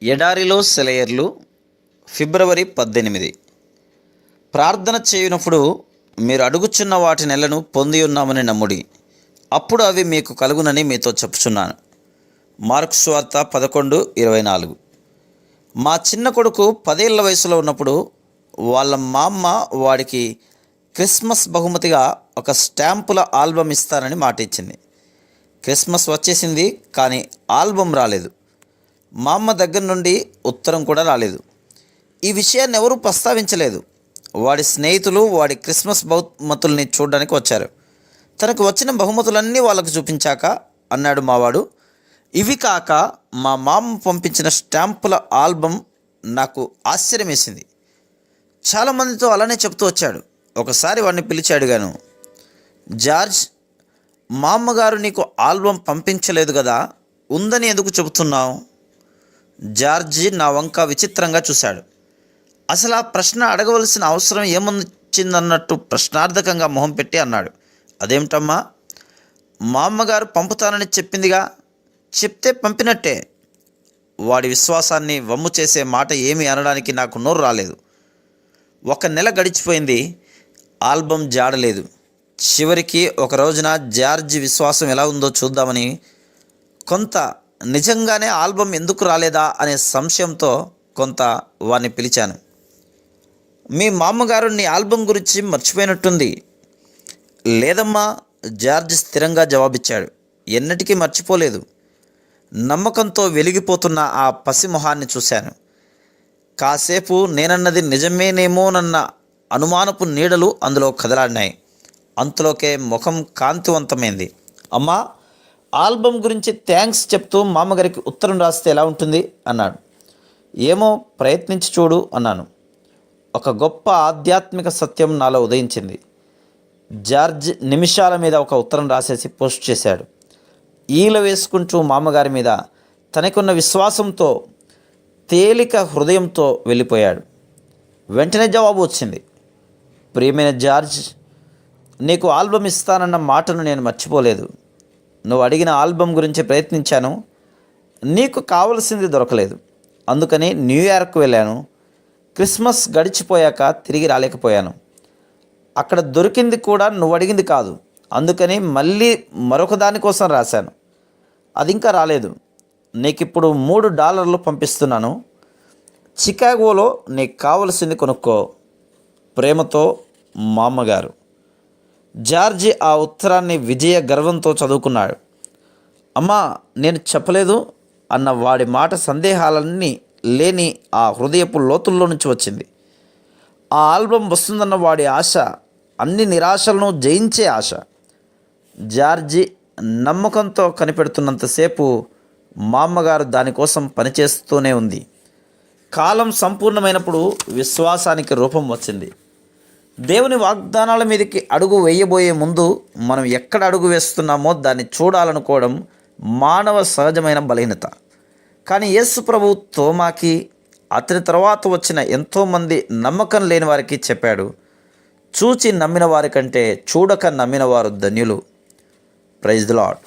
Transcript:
ఎడారిలో సెలయర్లు ఫిబ్రవరి 18. ప్రార్థన చేయునప్పుడు మీరు అడుగుచున్న వాటి నెలను పొంది ఉన్నామని నమ్ముడి, అప్పుడు అవి మీకు కలుగునని మీతో చెప్పుచున్నాను. మార్కు సువార్త 11:24. మా చిన్న కొడుకు 10 ఏళ్ల వయసులో ఉన్నప్పుడు వాళ్ళ మామ్మ వాడికి క్రిస్మస్ బహుమతిగా ఒక స్టాంపుల ఆల్బమ్ ఇస్తానని మాట ఇచ్చింది. క్రిస్మస్ వచ్చేసింది, కానీ ఆల్బమ్ రాలేదు. మా అమ్మ దగ్గర నుండి ఉత్తరం కూడా రాలేదు. ఈ విషయాన్ని ఎవరూ ప్రస్తావించలేదు. వాడి స్నేహితులు వాడి క్రిస్మస్ బహుమతుల్ని చూడడానికి వచ్చారు. తనకు వచ్చిన బహుమతులన్నీ వాళ్ళకు చూపించాక అన్నాడు మావాడు, ఇవి కాక మా మామ పంపించిన స్టాంపుల ఆల్బమ్ నాకు ఆశ్చర్యం వేసింది. చాలామందితో అలానే చెప్తూ వచ్చాడు. ఒకసారి వాడిని పిలిచి అడిగాను, జార్జ్, మా అమ్మగారు నీకు ఆల్బమ్ పంపించలేదు కదా, ఉందని ఎందుకు చెబుతున్నావు? జార్జి నా వంక విచిత్రంగా చూశాడు. అసలు ఆ ప్రశ్న అడగవలసిన అవసరం ఏమొచ్చిందన్నట్టు ప్రశ్నార్థకంగా మొహం పెట్టి అన్నాడు, అదేమిటమ్మా, మా అమ్మగారు పంపుతానని చెప్పిందిగా, చెప్తే పంపినట్టే. వాడి విశ్వాసాన్ని వమ్ము చేసే మాట ఏమీ అనడానికి నాకు నోరు రాలేదు. 1 నెల గడిచిపోయింది, ఆల్బమ్ జాడలేదు. చివరికి ఒక రోజున జార్జి విశ్వాసం ఎలా ఉందో చూద్దామని కొంత నిజంగానే ఆల్బమ్ ఎందుకు రాలేదా అనే సంశయంతో కొంత వాడిని పిలిచాను. మీ మామగారు నీ ఆల్బమ్ గురించి మర్చిపోయినట్టుంది. లేదమ్మా, జార్జ్ స్థిరంగా జవాబిచ్చాడు. ఎన్నటికీ మర్చిపోలేదు. నమ్మకంతో వెలిగిపోతున్న ఆ పసిమొహాన్ని చూశాను. కాసేపు నేనన్నది నిజమేనేమోనన్న అనుమానపు నీడలు అందులో కదలాడినాయి. అంతలోకే ముఖం కాంతివంతమైంది. అమ్మా, ఆల్బమ్ గురించి థ్యాంక్స్ చెప్తూ మామగారికి ఉత్తరం రాస్తే ఎలా ఉంటుంది అన్నాడు. ఏమో, ప్రయత్నించి చూడు అన్నాను. ఒక గొప్ప ఆధ్యాత్మిక సత్యం నాలో ఉదయించింది. జార్జ్ నిమిషాల మీద ఒక ఉత్తరం రాసేసి పోస్ట్ చేశాడు. ఈల వేసుకుంటూ మామగారి మీద తనకున్న విశ్వాసంతో తేలిక హృదయంతో వెళ్ళిపోయాడు. వెంటనే జవాబు వచ్చింది, ప్రియమైన జార్జ్, నీకు ఆల్బమ్ ఇస్తానన్న మాటను నేను మర్చిపోలేదు. నువ్వు అడిగిన ఆల్బమ్ గురించి ప్రయత్నించాను, నీకు కావలసింది దొరకలేదు. అందుకని న్యూయార్క్ వెళ్ళాను. క్రిస్మస్ గడిచిపోయాక తిరిగి రాలేకపోయాను. అక్కడ దొరికింది కూడా నువ్వు అడిగింది కాదు. అందుకని మళ్ళీ మరొక దానికోసం రాశాను. అది ఇంకా రాలేదు. నీకు ఇప్పుడు $3 పంపిస్తున్నాను. చికాగోలో నీకు కావలసింది కొనుక్కో. ప్రేమతో, మా అమ్మగారు. జార్జి ఆ ఉత్తరాన్ని విజయ గర్వంతో చదువుకున్నాడు. అమ్మా, నేను చెప్పలేదు అన్న వాడి మాట సందేహాలన్నీ లేని ఆ హృదయపు లోతుల్లో నుంచి వచ్చింది. ఆ ఆల్బమ్ వస్తుందన్న వాడి ఆశ అన్ని నిరాశలను జయించే ఆశ. జార్జి నమ్మకంతో కనిపెడుతున్నంతసేపు మా అమ్మగారు దానికోసం పనిచేస్తూనే ఉంది. కాలం సంపూర్ణమైనప్పుడు విశ్వాసానికి రూపం వచ్చింది. దేవుని వాగ్దానాల మీదకి అడుగు వేయబోయే ముందు మనం ఎక్కడ అడుగు వేస్తున్నామో దాన్ని చూడాలనుకోవడం మానవ సహజమైన బలహీనత. కానీ యేసు ప్రభువు తోమాకి, అతని తర్వాత వచ్చిన ఎంతోమంది నమ్మకం లేని వారికి చెప్పాడు, చూచి నమ్మిన వారి కంటే చూడక నమ్మిన వారు ధన్యులు. Praise the lord.